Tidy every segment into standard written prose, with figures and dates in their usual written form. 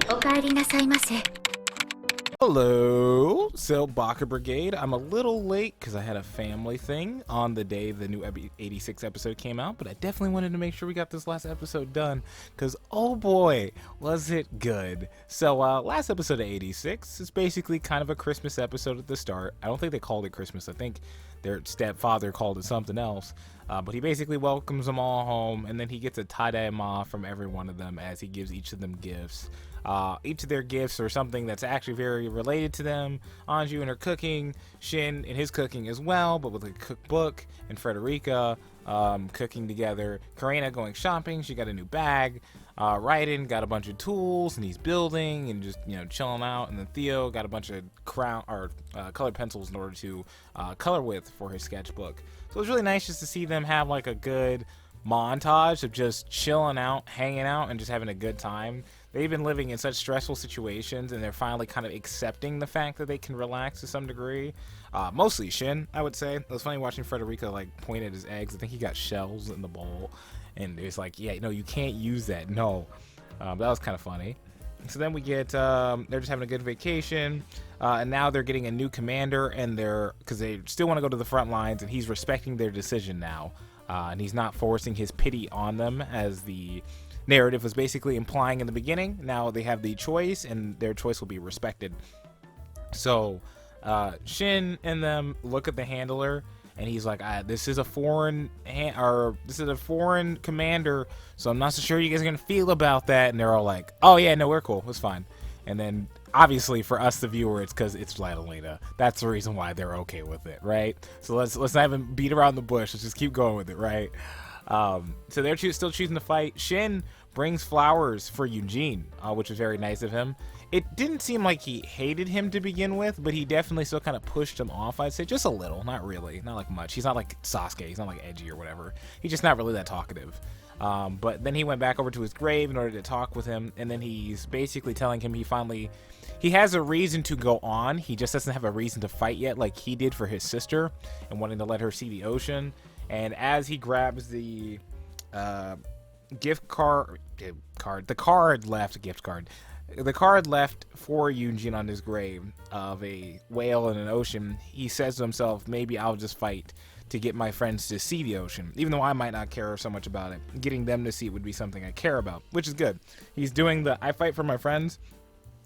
お帰りなさいませ。 Hello, so Baka Brigade. I'm a little late because I had a family thing on the day the new 86 episode came out, but I definitely wanted to make sure we got this last episode done because oh boy, was it good. So last episode of 86 is basically kind of a Christmas episode at the start. I don't think they called it Christmas. I think their stepfather called it something else. But he basically welcomes them all home, and then he gets a tadaima from every one of them as he gives each of them gifts. Each of their gifts are something that's actually very related to them. Anju and her cooking, Shin and his cooking as well, but with a cookbook, and Frederica cooking together. Karina going shopping, she got a new bag. Raiden got a bunch of tools and he's building and just chilling out. And then Theo got a bunch of colored pencils in order to color with for his sketchbook. So it was really nice just to see them have like a good montage of just chilling out, hanging out, and just having a good time. They've been living in such stressful situations, and they're finally kind of accepting the fact that they can relax to some degree. Mostly Shin, I would say. It was funny watching Frederica like point at his eggs. I think he got shells in the bowl, and it's like, yeah, no, you can't use that. No, that was kind of funny. So then we get they're just having a good vacation, and now they're getting a new commander, and because they still want to go to the front lines, and he's respecting their decision now, and he's not forcing his pity on them as the narrative was basically implying in the beginning. Now they have the choice, and their choice will be respected. So Shin and them look at the handler, and he's like, "This is a foreign commander, so I'm not so sure you guys are gonna feel about that." And they're all like, "Oh yeah, no, we're cool, it's fine." And then obviously for us, the viewer, it's because it's Vladilena. That's the reason why they're okay with it, right? So let's not even beat around the bush. Let's just keep going with it, right? So they're still choosing to fight. Shin brings flowers for Eugene, which was very nice of him. It didn't seem like he hated him to begin with, but he definitely still kind of pushed him off, I'd say. Just a little, not really, not like much. He's not like Sasuke, he's not like edgy or whatever. He's just not really that talkative. But then he went back over to his grave in order to talk with him, and then he's basically telling him he has a reason to go on. He just doesn't have a reason to fight yet, like he did for his sister and wanting to let her see the ocean. And as he grabs the the card left for Eugene on his grave of a whale in an ocean, he says to himself, maybe I'll just fight to get my friends to see the ocean. Even though I might not care so much about it, getting them to see it would be something I care about, which is good. He's doing the I fight for my friends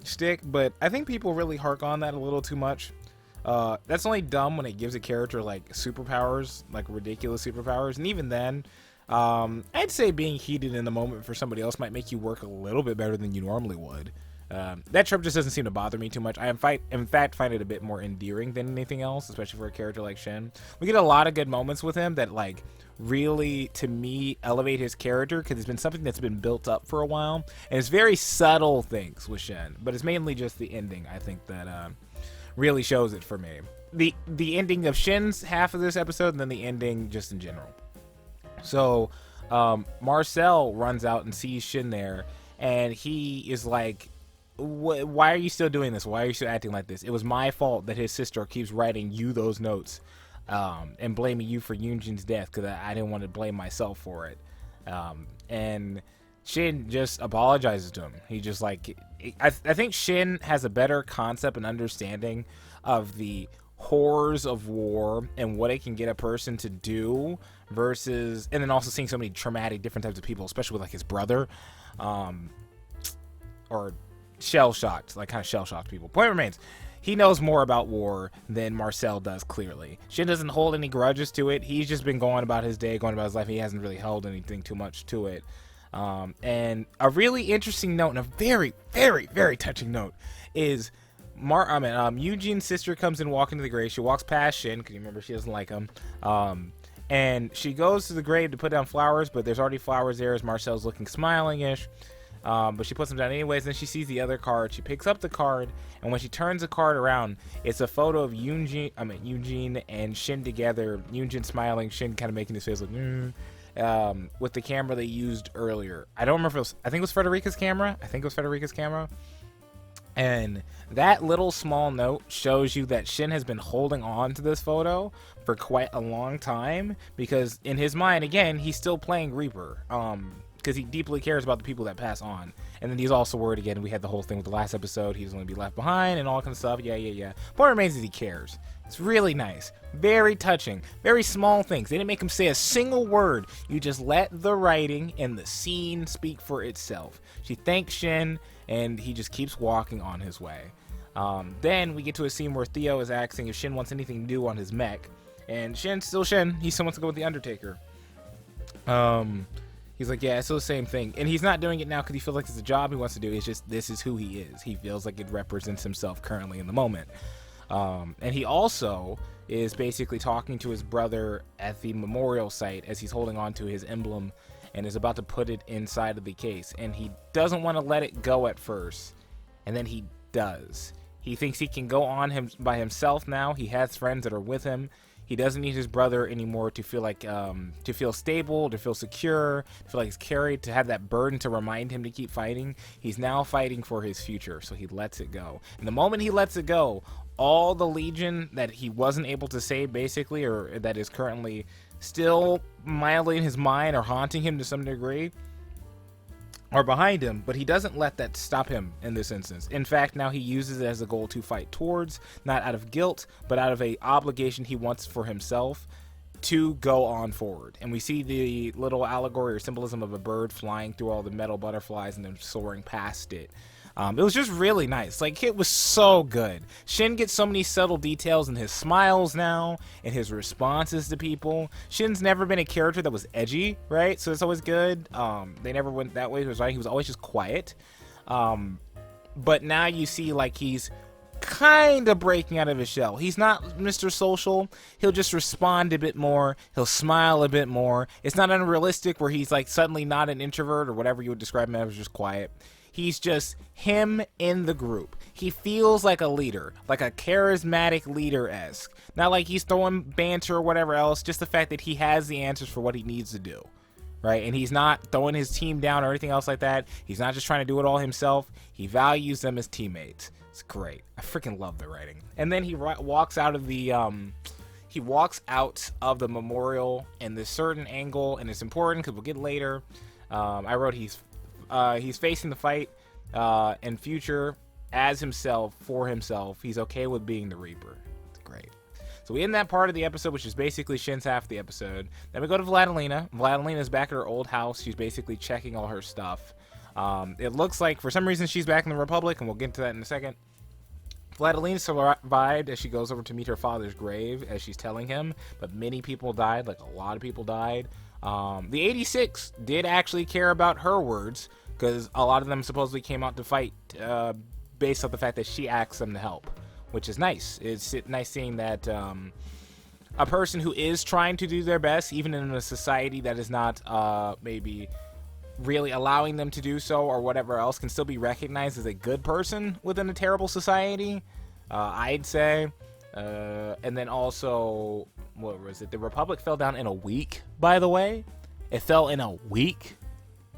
shtick, but I think people really hark on that a little too much. That's only dumb when it gives a character like superpowers, like ridiculous superpowers, and even then, I'd say being heated in the moment for somebody else might make you work a little bit better than you normally would. That trope just doesn't seem to bother me too much. I in fact find it a bit more endearing than anything else, especially for a character like Shin. We get a lot of good moments with him that like really, to me, elevate his character because it's been something that's been built up for a while, and it's very subtle things with Shin, but it's mainly just the ending, I think, that really shows it for me. The ending of Shin's half of this episode, and then the ending just in general. So Marcel runs out and sees Shin there, and he is like, why are you still doing this? Why are you still acting like this? It was my fault that his sister keeps writing you those notes and blaming you for Yunjin's death because I didn't want to blame myself for it. And Shin just apologizes to him. He just like, I think Shin has a better concept and understanding of the horrors of war and what it can get a person to do versus, and then also seeing so many traumatic different types of people, especially with like his brother, or shell-shocked, like kind of shell-shocked people. Point remains, he knows more about war than Marcel does, clearly. Shin doesn't hold any grudges to it. He's just been going about his day, going about his life. He hasn't really held anything too much to it. And a really interesting note, and a very, very, very touching note, is Eugene's sister comes in walking to the grave. She walks past Shin, because you remember she doesn't like him. And she goes to the grave to put down flowers, but there's already flowers there as Marcel's looking smiling-ish. But she puts them down anyways. Then she sees the other card. She picks up the card, and when she turns the card around, it's a photo of Eugene and Shin together. Eugene smiling, Shin kind of making his face like, with the camera they used earlier. I don't remember if it was, I think it was Frederica's camera. And that little small note shows you that Shin has been holding on to this photo for quite a long time, because in his mind, again, he's still playing Reaper. because he deeply cares about the people that pass on. And then he's also worried again. We had the whole thing with the last episode. He doesn't want to be left behind and all kind of stuff. Yeah. Point remains is he cares. It's really nice. Very touching. Very small things. They didn't make him say a single word. You just let the writing and the scene speak for itself. She thanks Shin, and he just keeps walking on his way. Then we get to a scene where Theo is asking if Shin wants anything new on his mech. And Shin's still Shin. He still wants to go with the Undertaker. He's like, yeah, it's still the same thing. And he's not doing it now because he feels like it's a job he wants to do. It's just, this is who he is. He feels like it represents himself currently in the moment. And he also is basically talking to his brother at the memorial site as he's holding on to his emblem and is about to put it inside of the case. And he doesn't want to let it go at first. And then he does. He thinks he can go on by himself now. He has friends that are with him. He doesn't need his brother anymore to feel like, to feel stable, to feel secure, to feel like he's carried, to have that burden to remind him to keep fighting. He's now fighting for his future, so he lets it go. And the moment he lets it go, all the Legion that he wasn't able to save, basically, or that is currently still mildly in his mind or haunting him to some degree, are behind him, but he doesn't let that stop him in this instance. In fact, now he uses it as a goal to fight towards, not out of guilt, but out of a obligation he wants for himself to go on forward. And we see the little allegory or symbolism of a bird flying through all the metal butterflies and then soaring past it. It was just really nice. Like, it was so good. Shin gets so many subtle details in his smiles now and his responses to people. Shin's never been a character that was edgy, right? So it's always good. They never went that way. He was always just quiet. But now you see, like, he's kind of breaking out of his shell. He's not Mr. Social. He'll just respond a bit more. He'll smile a bit more. It's not unrealistic where he's, like, suddenly not an introvert or whatever you would describe him as, just quiet. He's just him in the group. He feels like a leader, like a charismatic leader-esque. Not like he's throwing banter or whatever else, just the fact that he has the answers for what he needs to do, right? And he's not throwing his team down or anything else like that. He's not just trying to do it all himself. He values them as teammates. It's great. I freaking love the writing. And then he walks out of the memorial in this certain angle, and it's important because we'll get later. I wrote he's facing the fight in future as himself, for himself. He's okay with being the Reaper. It's great. So we end that part of the episode, which is basically Shin's half the episode. Then we go to Vladilena. Vladilena is back at her old house. She's basically checking all her stuff. It looks like for some reason she's back in the Republic, and we'll get into that in a second. Vladilena survived as she goes over to meet her father's grave, as she's telling him, but many people died, like a lot of people died. The 86 did actually care about her words, because a lot of them supposedly came out to fight based on the fact that she asked them to help, which is nice. It's nice seeing that a person who is trying to do their best, even in a society that is not maybe really allowing them to do so or whatever else, can still be recognized as a good person within a terrible society, I'd say. And then also, what was it? The Republic fell down in a week, by the way. It fell in a week.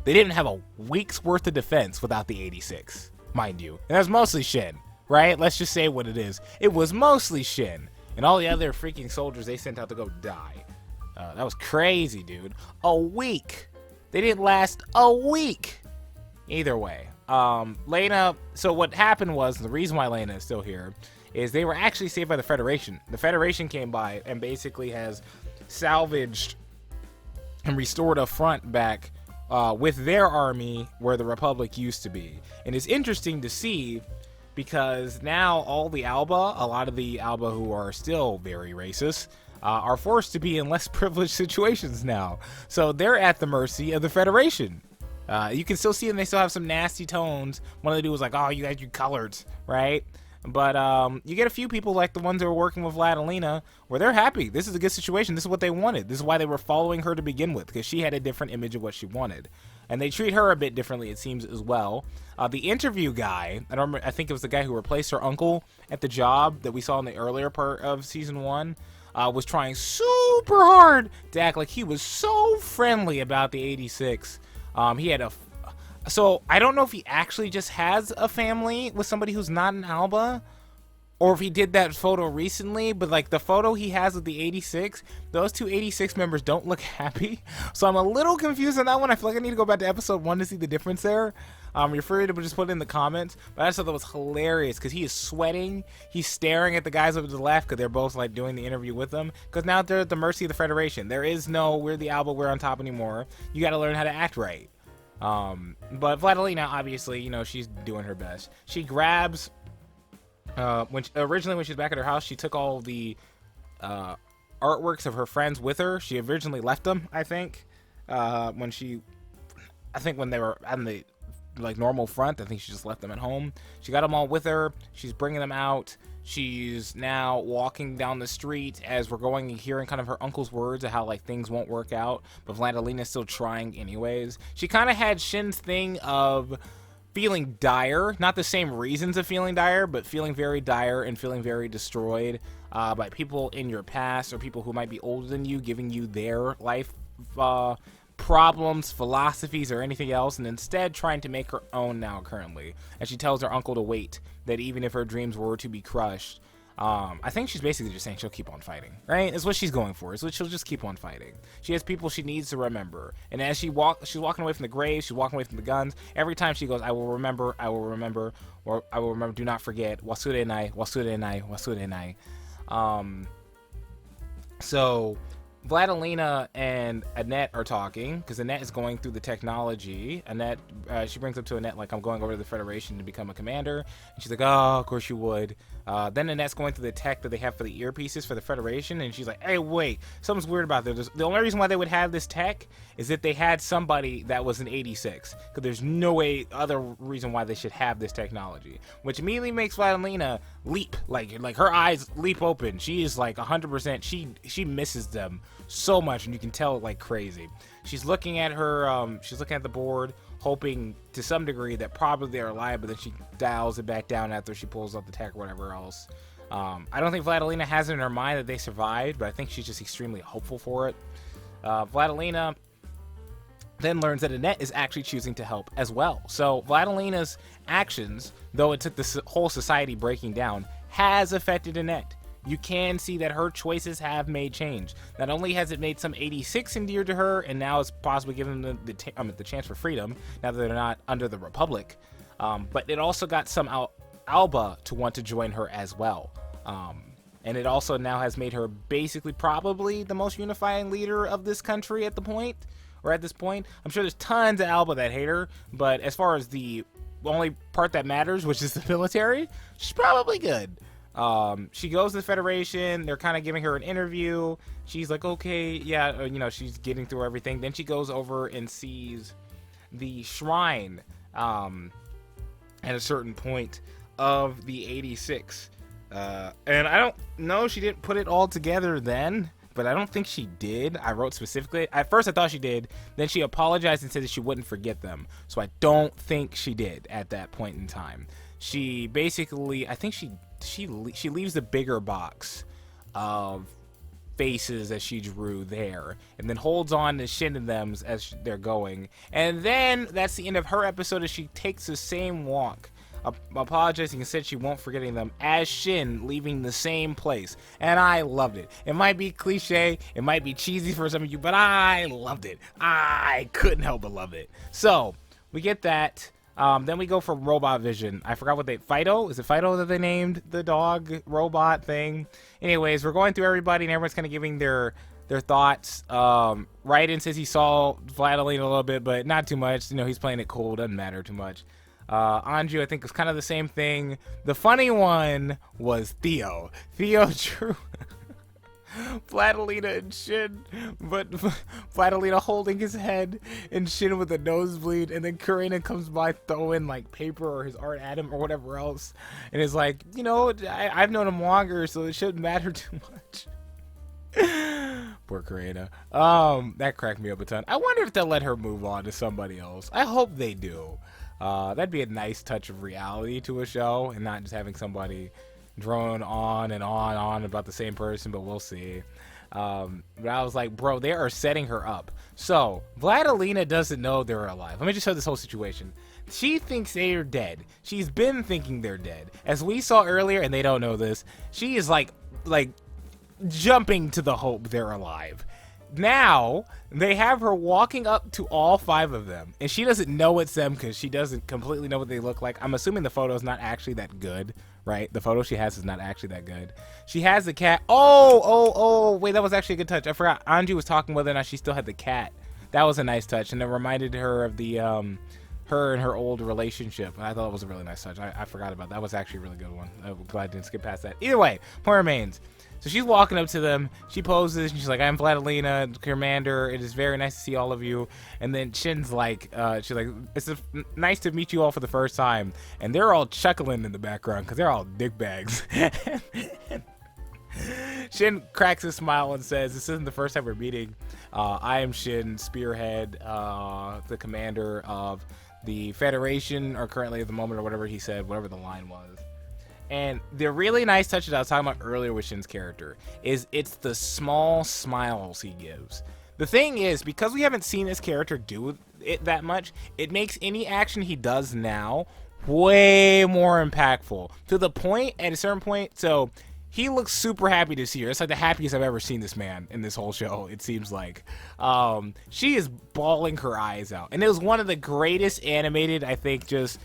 They didn't have a week's worth of defense without the 86, mind you. And that's mostly Shin, right? Let's just say what it is. It was mostly Shin. And all the other freaking soldiers they sent out to go die. That was crazy, dude. A week. They didn't last a week. Either way. Lena, so what happened was, the reason why Lena is still here, is they were actually saved by the Federation. The Federation came by and basically has salvaged and restored a front back with their army where the Republic used to be. And it's interesting to see because now all the Alba, a lot of the Alba who are still very racist, are forced to be in less privileged situations now. So they're at the mercy of the Federation. You can still see them. They still have some nasty tones. One of the dudes was like, oh, you guys, you coloreds, right? But you get a few people like the ones that were working with Vladilena where they're happy. This is a good situation. This is what they wanted. This is why they were following her to begin with, because she had a different image of what she wanted. And they treat her a bit differently, it seems, as well. The interview guy, I think it was the guy who replaced her uncle at the job that we saw in the earlier part of Season 1, was trying super hard to act like he was so friendly about the 86. He had so I don't know if he actually just has a family with somebody who's not an Alba, or if he did that photo recently, but like the photo he has with the 86, those two 86 members don't look happy. So I'm a little confused on that one. I feel like I need to go back to episode 1 to see the difference there. You're free to just put it in the comments. But I just thought that was hilarious because he is sweating. He's staring at the guys over to the left because they're both like doing the interview with him. Because now they're at the mercy of the Federation. There is no, we're the Alba, we're on top anymore. You got to learn how to act right. But Vladilena, obviously, you know, she's doing her best. She grabs, originally when she's back at her house, she took all the artworks of her friends with her. She originally left them, I think, when they were on the like normal front. I think she just left them at home. She got them all with her. She's bringing them out. She's now walking down the street as we're going and hearing kind of her uncle's words of how like things won't work out, but Vladilina's still trying anyways. She kind of had Shin's thing of feeling dire, not the same reasons of feeling dire, but feeling very dire and feeling very destroyed by people in your past or people who might be older than you, giving you their life problems, philosophies, or anything else, and instead trying to make her own now currently. And she tells her uncle to wait, that even if her dreams were to be crushed, I think she's basically just saying she'll keep on fighting, right? It's what she's going for. It's what she'll just keep on fighting. She has people she needs to remember. And as she's walking away from the grave, she's walking away from the guns. Every time she goes, I will remember, or I will remember, do not forget, wasure nai, wasure nai, wasure nai. So Vladilena and Annette are talking because Annette is going through the technology. Annette, she brings up to Annette like, I'm going over to the Federation to become a commander. And she's like, oh, of course you would. Then Annette's going through the tech that they have for the earpieces for the Federation, and she's like, hey, wait, something's weird about this. The only reason why they would have this tech is that they had somebody that was an 86, because there's no other reason why they should have this technology, which immediately makes Vladilena leap, like her eyes leap open. She is like 100%, she misses them so much, and you can tell like crazy. She's looking at her, she's looking at the board, hoping to some degree that probably they're alive, but then she dials it back down after she pulls up the tech or whatever else. I don't think Vladilena has it in her mind that they survived, but I think she's just extremely hopeful for it. Vladilena then learns that Annette is actually choosing to help as well. So Vladilena's actions, though it took the whole society breaking down, has affected Annette. You can see that her choices have made change. Not only has it made some 86 endeared to her, and now it's possibly given them the chance for freedom, now that they're not under the Republic, but it also got some Alba to want to join her as well. And it also now has made her basically probably the most unifying leader of this country at this point. I'm sure there's tons of Alba that hate her, but as far as the only part that matters, which is the military, she's probably good. She goes to the Federation. They're kind of giving her an interview. She's like, okay, yeah, you know, she's getting through everything. Then she goes over and sees the shrine at a certain point of the 86. And I don't know, she didn't put it all together then, but I don't think she did. I wrote specifically. At first I thought she did. Then she apologized and said that she wouldn't forget them. So I don't think she did at that point in time. She basically, I think she leaves the bigger box of faces that she drew there, and then holds on to Shin and them as they're going. And then that's the end of her episode, as she takes the same walk, apologizing and said she won't forgetting them as Shin, leaving the same place. And I loved it. It might be cliche, it might be cheesy for some of you, but I loved it. I couldn't help but love it. So we get that. Then we go for Robot Vision. I forgot what Fido? Is it Fido that they named the dog robot thing? Anyways, we're going through everybody, and everyone's kind of giving their thoughts. Raiden says he saw Vladilena a little bit, but not too much. You know, he's playing it cool. Doesn't matter too much. Anju, I think, was kind of the same thing. The funny one was Theo. Theo drew Vladilena and Shin, but Vladilena holding his head and Shin with a nosebleed, and then Karina comes by throwing like paper or his art at him or whatever else, and is like, you know, I've known him longer, so it shouldn't matter too much. Poor Karina. That cracked me up a ton. I wonder if they'll let her move on to somebody else. I hope they do. That'd be a nice touch of reality to a show, and not just having somebody drone on and on about the same person, but we'll see. But I was like, bro, they are setting her up. So Vladilena doesn't know they're alive. Let me just show this whole situation. she thinks they're dead. She's been thinking they're dead. As we saw earlier, and they don't know this, she is like jumping to the hope they're alive. Now they have her walking up to all 5 of them, and she doesn't know it's them because she doesn't completely know what they look like. I'm assuming the photo is not actually that good, right? The photo she has is not actually that good. She has the cat. Oh, wait, that was actually a good touch. I forgot. Anju was talking whether or not she still had the cat. That was a nice touch, and it reminded her of the her and her old relationship. I thought it was a really nice touch. I forgot about that. That was actually a really good one. I'm glad I didn't skip past that. Either way, point remains. So she's walking up to them, she poses, and she's like, I'm Vladilena, Commander, it is very nice to see all of you. And then Shin's like, it's nice to meet you all for the first time. And they're all chuckling in the background, because they're all dickbags. Shin cracks a smile and says, this isn't the first time we're meeting. I am Shin, Spearhead, the commander of the Federation, or currently at the moment, or whatever he said, whatever the line was. And the really nice touch that I was talking about earlier with Shin's character is it's the small smiles he gives. The thing is, because we haven't seen this character do it that much, it makes any action he does now way more impactful. To the point, at a certain point, so he looks super happy to see her. It's like the happiest I've ever seen this man in this whole show, it seems like. She is bawling her eyes out. And it was one of the greatest animated, I think, just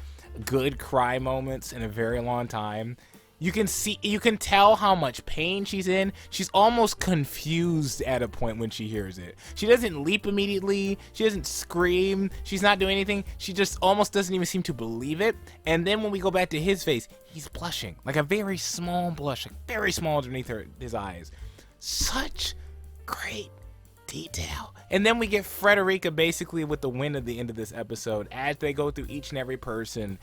good cry moments in a very long time. You can tell how much pain she's in. She's almost confused at a point when she hears it. She doesn't leap immediately. She doesn't scream. She's not doing anything. She just almost doesn't even seem to believe it. And then when we go back to his face, he's blushing, like a very small blush, like very small underneath his eyes. Such great detail. And then we get Frederica basically with the win at the end of this episode as they go through each and every person,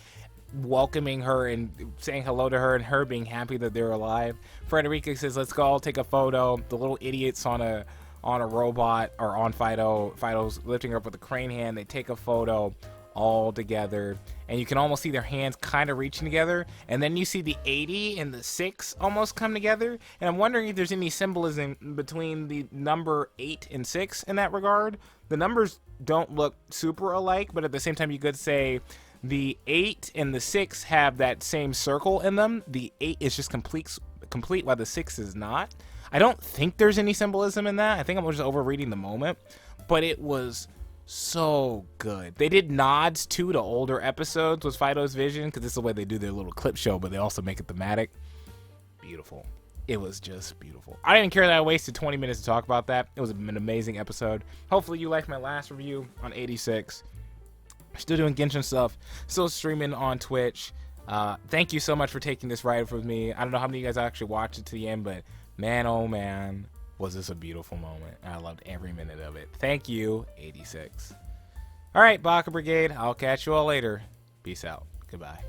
welcoming her and saying hello to her and her being happy that they're alive. Frederica says, let's go, I'll take a photo. The little idiot's on a robot, or on Fido. Fido's lifting her up with a crane hand. They take a photo all together, and you can almost see their hands kind of reaching together, and then you see the 80 and the 6 almost come together, and I'm wondering if there's any symbolism between the number 8 and 6 in that regard. The numbers don't look super alike, but at the same time you could say the 8 and the 6 have that same circle in them. The 8 is just complete while the 6 is not. I don't think there's any symbolism in that. I think I'm just overreading the moment, but it was so good. They did nods to older episodes with Fido's vision, because this is the way they do their little clip show, but they also make it thematic. Beautiful. It was just beautiful. I didn't care that I wasted 20 minutes to talk about that. It was an amazing episode. Hopefully you liked my last review on 86. Still doing Genshin stuff. Still streaming on Twitch. Thank you so much for taking this ride with me. I don't know how many of you guys actually watched it to the end, but man, oh man, was this a beautiful moment. I loved every minute of it. Thank you, 86. All right, Baka Brigade. I'll catch you all later. Peace out. Goodbye.